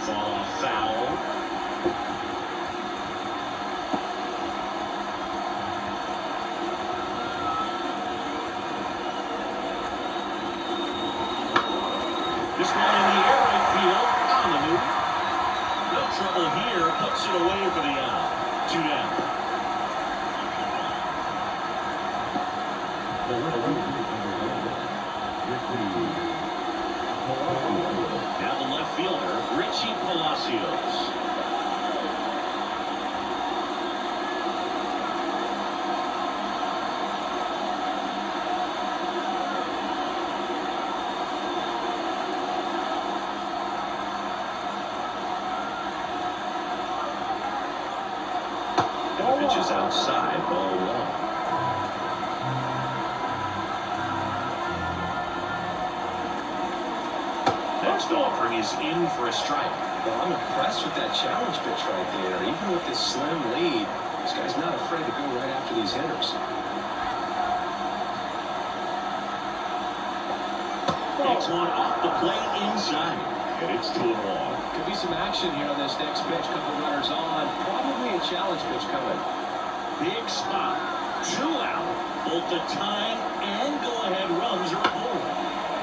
A: Fall off foul. This one in the air, right field, on the move. No trouble here, puts it away for the out. 2 down. Now the left fielder, Richie Palacios. Pitch is outside, ball 1. Next offering is in for a strike.
B: Well, I'm impressed with that challenge pitch right there. Even with this slim lead, this guy's not afraid to go right after these hitters.
A: Next one off the plate inside. And it's 2-1.
B: Could be some action here on this next pitch. Couple runners on. Probably a challenge pitch coming.
A: Big spot. 2 out. Both the time and go-ahead runs are aboard.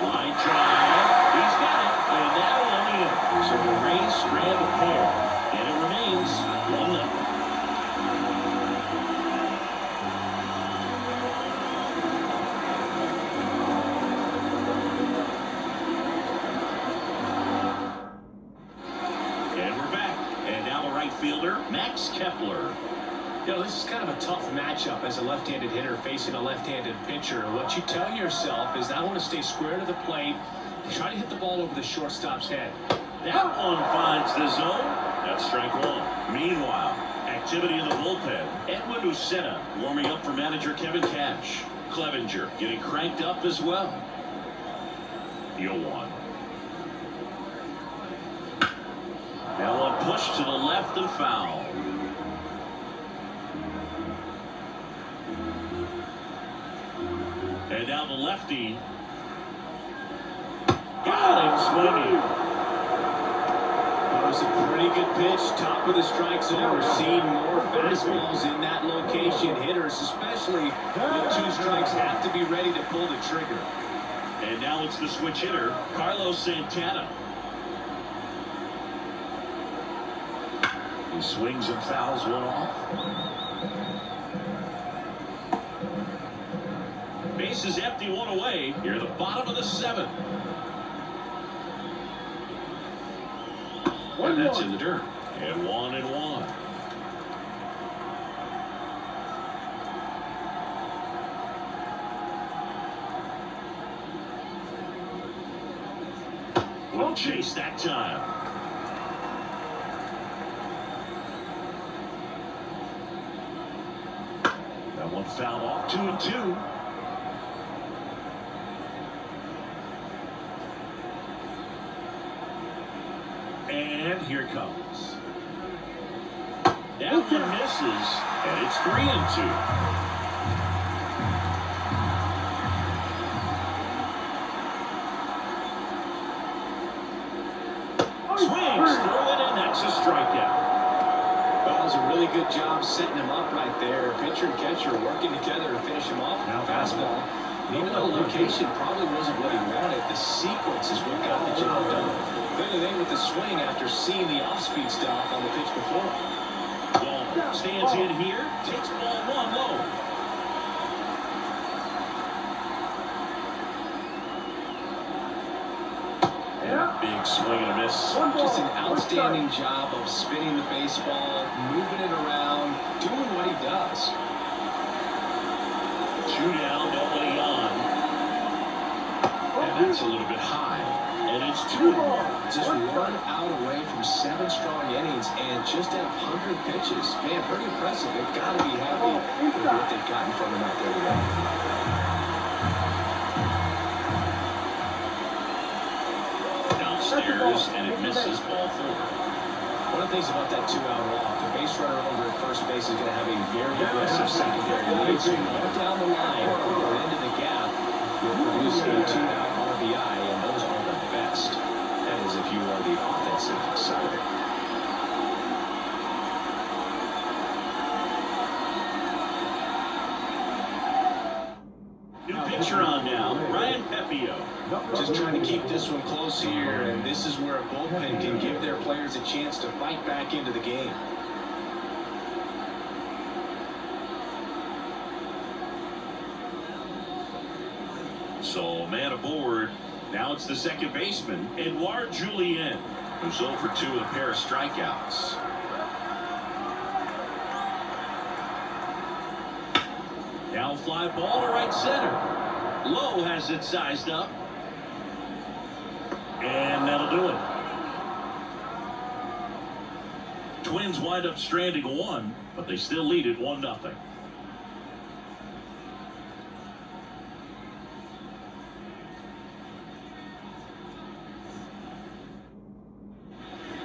A: Line drive. He's got it. And now one in. So the Rays strand a pair. And it remains Max Kepler.
B: You know, this is kind of a tough matchup as a left-handed hitter facing a left-handed pitcher. What you tell yourself is I want to stay square to the plate, try to hit the ball over the shortstop's head.
A: That one finds the zone. That's strike one. Meanwhile, activity in the bullpen. Edwin Uceta warming up for manager Kevin Cash. Clevenger getting cranked up as well. 0-1. Now one push to the left and foul. And now the lefty. Got him swinging.
B: That was a pretty good pitch, top of the strike zone. We're seeing more fastballs in that location. Hitters, especially with 2 strikes, have to be ready to pull the trigger.
A: And now it's the switch hitter, Carlos Santana. He swings and fouls one off. Base is empty, one away. Near the bottom of the 7th. And that's in the dirt. And 1-1. Won't chase that time. That one foul off, 2-2. And here it comes. That one misses, and it's 3-2. Swings, throw it in, that's a strikeout.
B: Well, that was a really good job setting him up right there. Pitcher and catcher working together to finish him off. Now fastball. Even though the location probably wasn't what he wanted, the sequence is what got the job done. Clearly they with the swing after seeing the off-speed stuff on the pitch before.
A: Ball stands in here, takes ball 1 low. Big swing and a miss.
B: Just an outstanding job of spinning the baseball, moving it around, doing what he does.
A: 2 down, nobody on. And that's a little bit high. And it's 2-1.
B: Just 1 out away from 7 strong innings and just at 100 pitches. Man, pretty impressive. They've got to be happy with what they've gotten from him out there today.
A: Downstairs, and it misses ball 4.
B: One of the things about that 2-out walk, the base runner over at first base is going to have a very aggressive secondary lead. So right down the line or into the gap, you'll produce a 2-out RBI, and those are the best. That is if you are the offensive side.
A: New pitcher on now, Ryan Pepio.
B: Just trying to keep this one close here, and this is where a bullpen can give their players a chance to fight back into the game.
A: So, man aboard. Now it's the second baseman, Edouard Julien, who's 0 for 2 with a pair of strikeouts. Now fly ball to right center. Lowe has it sized up. And that'll do it. Twins wind up stranding 1, but they still lead it 1-0.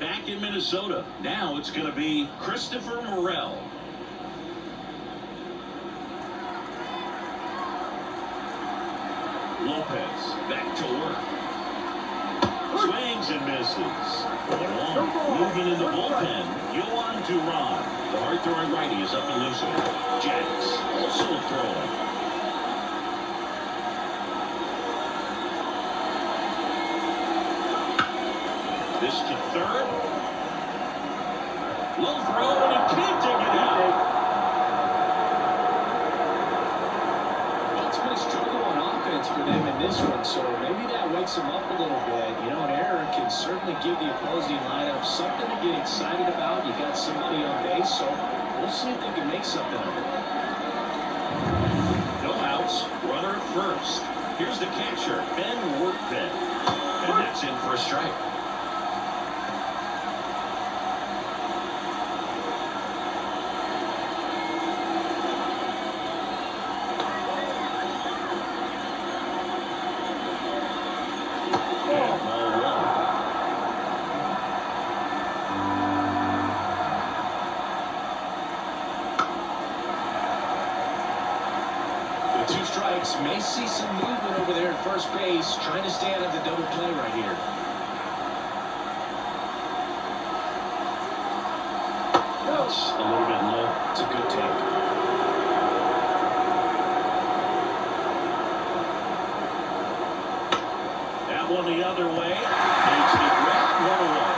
A: Back in Minnesota, now it's going to be Christopher Morel. Lopez back to work. Swings and misses. 1-1. Moving in the bullpen, Yohan Duran. The hard-throwing righty is up and losing. Jacks also throwing. This to third. Low throw, and he can't dig it out.
B: Well, it's been a struggle on offense for them in this one, so maybe that wakes mix them up a little bit. You know, an error can certainly give the opposing lineup something to get excited about. You got somebody on base, so we'll see if they can make something of it.
A: No outs, runner at first. Here's the catcher, Ben Workman. And that's in for a strike.
B: May see some movement over there at first base, trying to stay out of the double play right here.
A: That's a little bit low.
B: It's a good take.
A: That one the other way. Makes the grab, one away.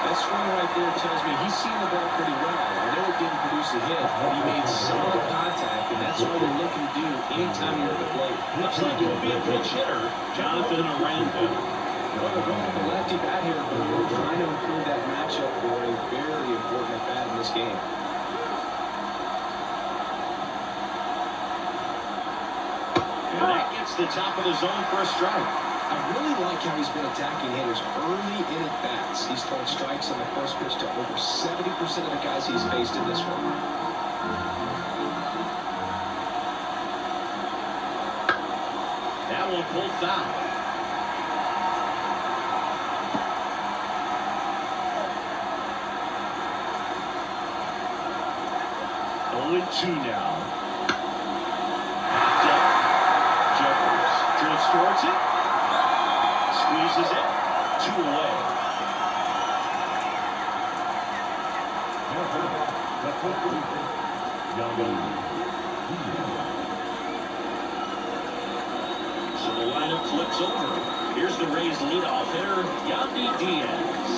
B: That swing right there tells me he's seen the ball pretty well. I know it didn't produce a hit, but he made solid contact, and that's what you're looking to do anytime you're at the plate.
A: Looks like it will be a pinch hitter, Jonathan Aranda.
B: The lefty bat hitter, but we're trying to improve that matchup for a very important at bat in this game.
A: And that gets the top of the zone for a strike.
B: I really like how he's been attacking hitters early in at bats. He's thrown strikes on the first pitch to over 70% of the guys he's faced in this one.
A: That one pulled foul. Oh, 2 now. Jeffers drifts towards it. Squeezes it. 2 away. So the lineup flips over. Here's the Rays leadoff hitter, Yandy Diaz.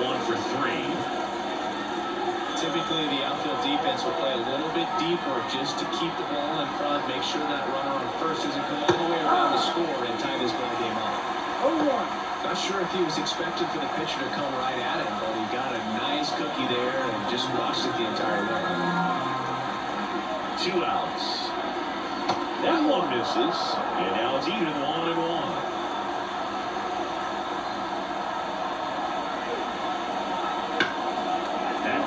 A: 1 for 3.
B: Typically, the outfield defense will play a little bit deeper just to keep the ball in front, make sure that runner on first doesn't come all the way around the score and tie this ball game up. Not sure if he was expecting for the pitcher to come right at him, but he got a nice cookie there and just watched it the entire way.
A: 2 outs. That one misses, and now it's even 1-1.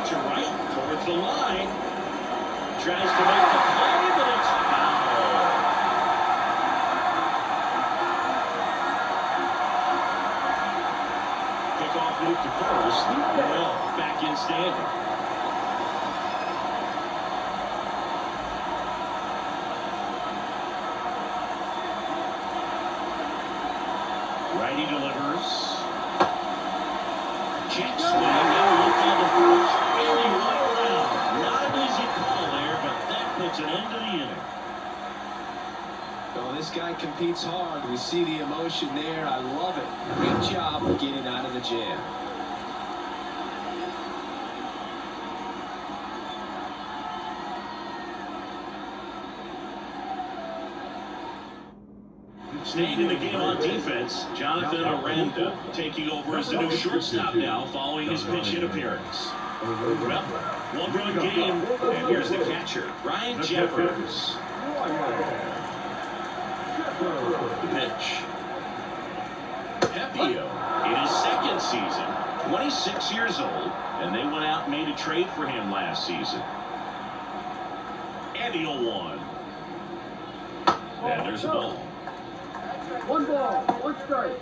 A: To right, towards the line. Tries to make the play, but it's foul. Kickoff move to first. Well, back in standing. Righty delivers. Check swing. Now look on the first. Not an easy call there, but that puts an end to the inning.
B: Well, this guy competes hard. We see the emotion there. I love it. Great job of getting out of the jam.
A: Staying in the game on defense, Jonathan Aranda taking over as the new shortstop now following his pinch hit appearance. Well, 1-run game, and here's the catcher, Ryan Jeffers. The pitch. Pepio, in his second season, 26 years old, and they went out and made a trade for him last season. And he'll 1. And there's a ball.
E: 1 ball, 1 strike.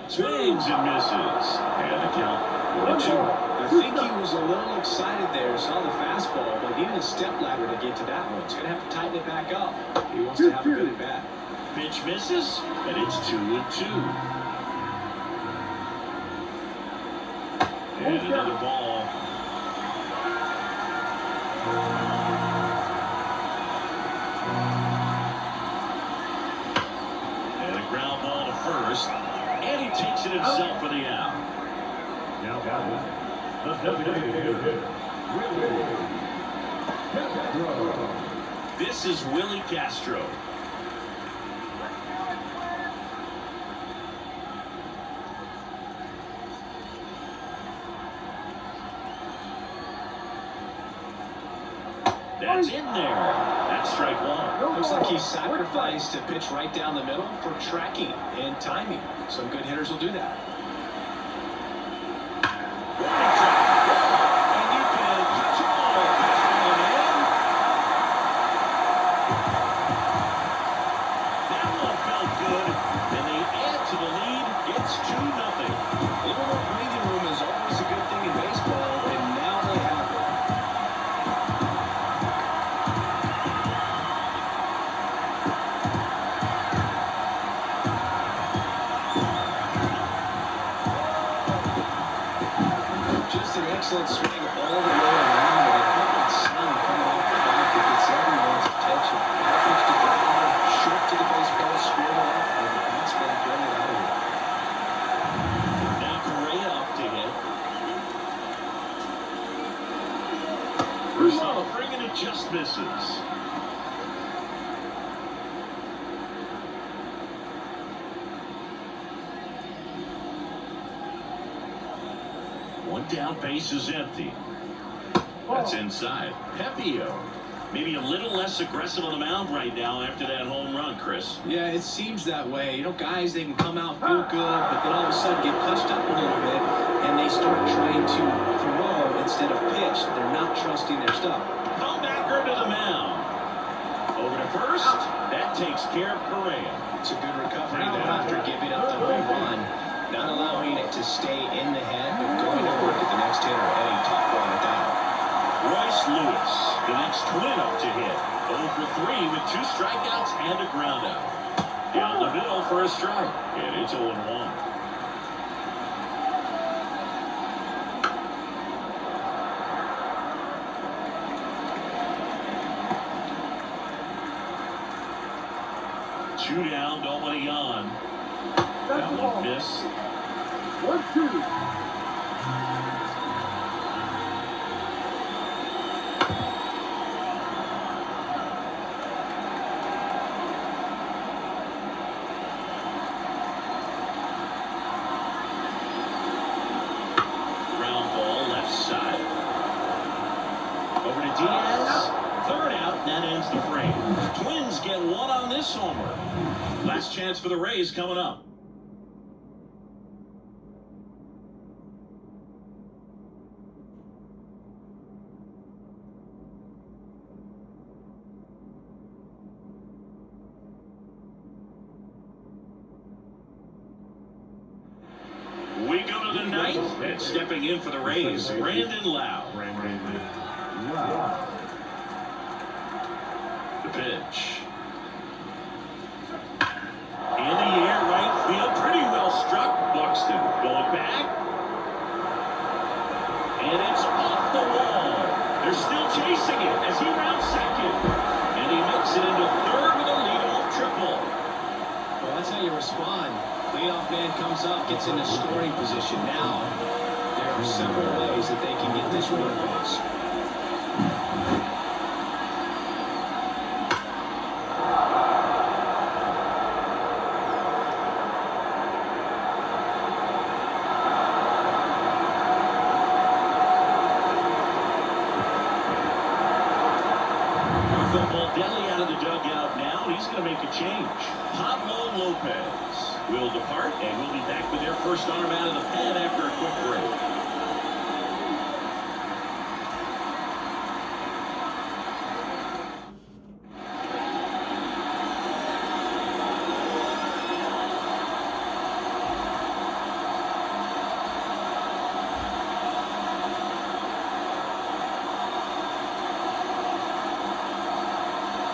A: Swings and misses. And the count 1-2.
B: I think he was a little excited there, saw the fastball, but needed a step ladder to get to that one. He's going to have to tighten it back up. He wants to have a good at bat.
A: Pitch misses, and it's 2-2. And another ball. And a ground ball to first. And he takes it himself for the out.
C: Now batting, The designated hitter, Willie Castro.
A: This is Willie Castro. That's in there. That's strike one.
B: Looks like he sacrificed to pitch right down the middle for tracking and timing. Some good hitters will do that.
A: And you can catch it all. Pass one in. That one felt good. And they add to the lead. It's 2-0.
B: A little more breathing room is always a good thing in baseball, and now they have it. Excellent swing all the way around, but a perfect sun coming off the back that gets everyone's attention. Average to ground, short to the baseball, square to left, and the batsman bring it out of here.
A: Now Correa up to hit. First offering, and it just misses. One down, base is empty. That's inside. Pepio. Maybe a little less aggressive on the mound right now after that home run, Chris.
B: Yeah, it seems that way. You know, guys, they can come out, feel good, but then all of a sudden get punched up a little bit, and they start trying to throw instead of pitch. They're not trusting their stuff.
A: Comebacker to the mound. Over to first. That takes care of Correa.
B: It's a good recovery there after giving up the home run. Not allowing it to stay in the head, but going to work at the next hitter. And a tough one at that.
A: Royce Lewis, the next Twin up to hit. 0 for 3 with 2 strikeouts and a groundout. Down the middle for a strike. And it's 0-1. Two down, nobody on. That one missed.
E: 1-2.
A: Ground ball left side. Over to Diaz. Third out, and that ends the frame. Twins get one on this homer. Last chance for the Rays coming up. We go to the ninth, and stepping in for the Rays, Brandon Lau. The pitch. In the air, right field, pretty well struck. Buxton going back. And it's off the wall. They're still chasing it as he rounds second. And he makes it into third with a leadoff triple.
B: Well, that's how you respond. Leadoff man comes up, gets into scoring position. Now, there are several ways that they can get this run across.
A: Deli out of the dugout now, and he's going to make a change. Pablo Lopez will depart, and we'll be back with their first arm out of the pen after a quick break.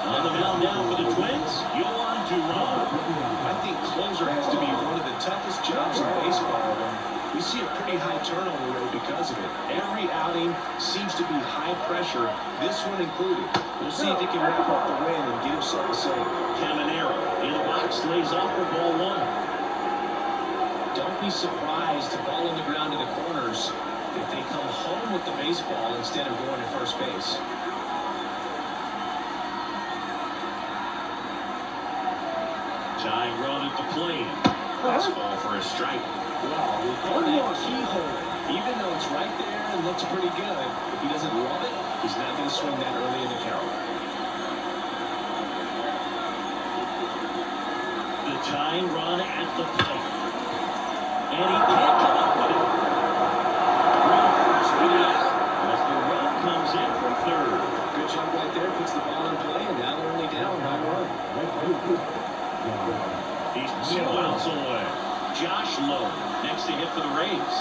A: On the mound now for the Twins, Yohan Duran.
B: I think closer has to be one of the toughest jobs in baseball. We see a pretty high turnover rate because of it. Every outing seems to be high pressure, this one included. We'll see if he can wrap up the win and get himself a save.
A: Caminero in the box, lays off for ball one.
B: Don't be surprised to ball on the ground to the corners if they come with the baseball instead of going to first base.
A: Tying run at the plate. Fastball for a strike.
B: Wow, we call that keyhole. Even though it's right there and looks pretty good, if he doesn't love it, he's not going to swing that early in the count.
A: The tying run at the plate. And he can't come up with it. Run first for the out as the run comes in from third.
B: Good job right there. Puts the ball in play, and now they're only down by one.
A: He's 2 outs away. Josh Lowe next to hit for the Rays.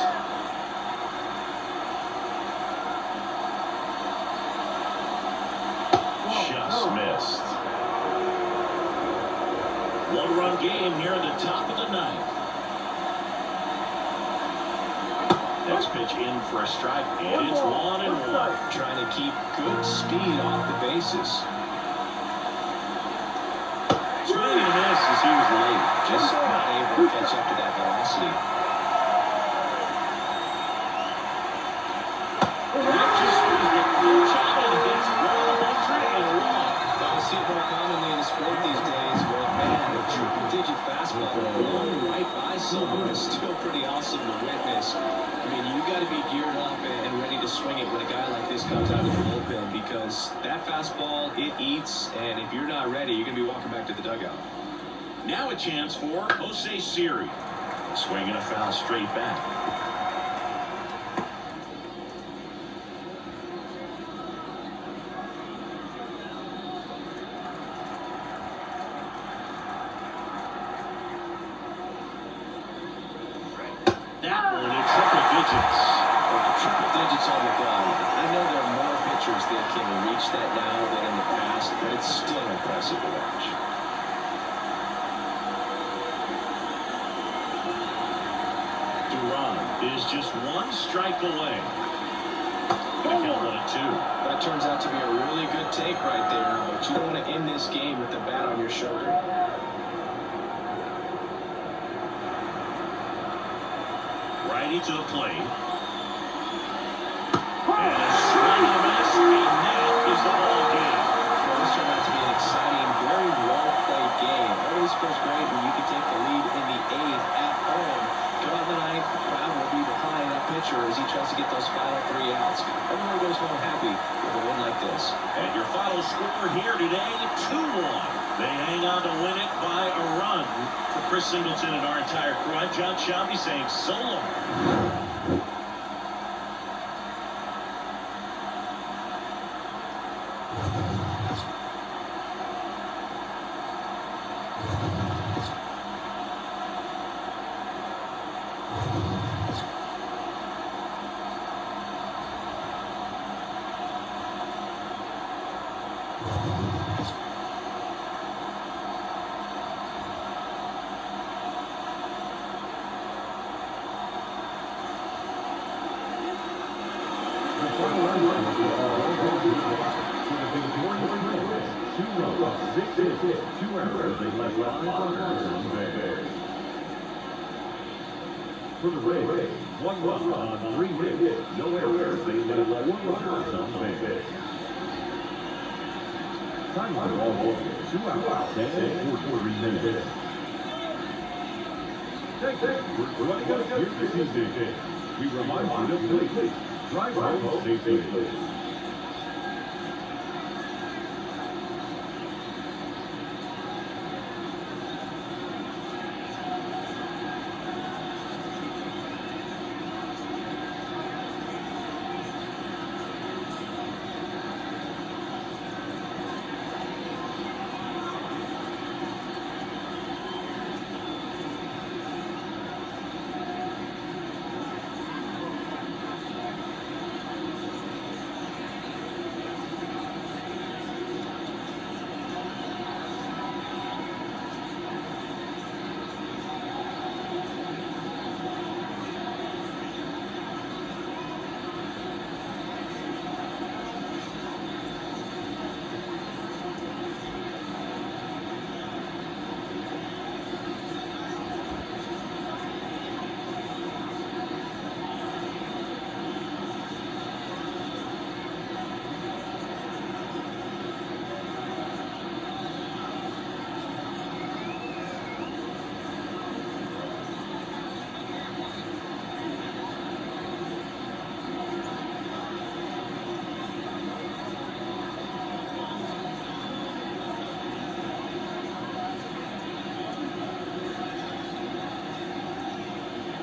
A: Just missed. 1-run game here at the top of the ninth. Next pitch in for a strike, and it's 1-1.
B: Trying to keep good speed off the bases.
A: Swing and a miss as he was late.
B: Just not able to catch up to that velocity. I see it more commonly in the sport these days, but man, a triple-digit fastball blown right by someone is still pretty awesome to witness. I mean, you got to be geared up and ready to swing it when a guy like this comes out of the bullpen, because that fastball, it eats, and if you're not ready, you're going to be walking back to the dugout.
A: Now a chance for Jose Siri. Swinging a foul straight back. That one in triple digits.
B: Well, triple digits on the gun. I know there are more pitchers that can reach that now than in the past, but it's still impressive to watch.
A: Duran is just 1 strike away. Gonna count 1-2.
B: That turns out to be a really good take right there, but you don't want to end this game with the bat on your shoulder.
A: Righty to the plate. And a swing and a miss, and that is the ball game.
B: Well, this turned out to be an exciting, very well-played game. Always feels great when you can take the lead in the 8th at home. Come out the 9th, the crowd will be behind that pitcher as he tries to get those final 3 outs. Everyone goes home happy with a win like this.
A: And your final score here today, 2-1. They hang on to win it by a run. For Chris Singleton and our entire crew, I'm John Shelby saying so long.
C: For the Rays, 1 run on 3 hits, no errors. They led 1 runners on base. Time on ball, 2 outs and 43 minutes. We're running out here this evening. We remind you to please drive home safely.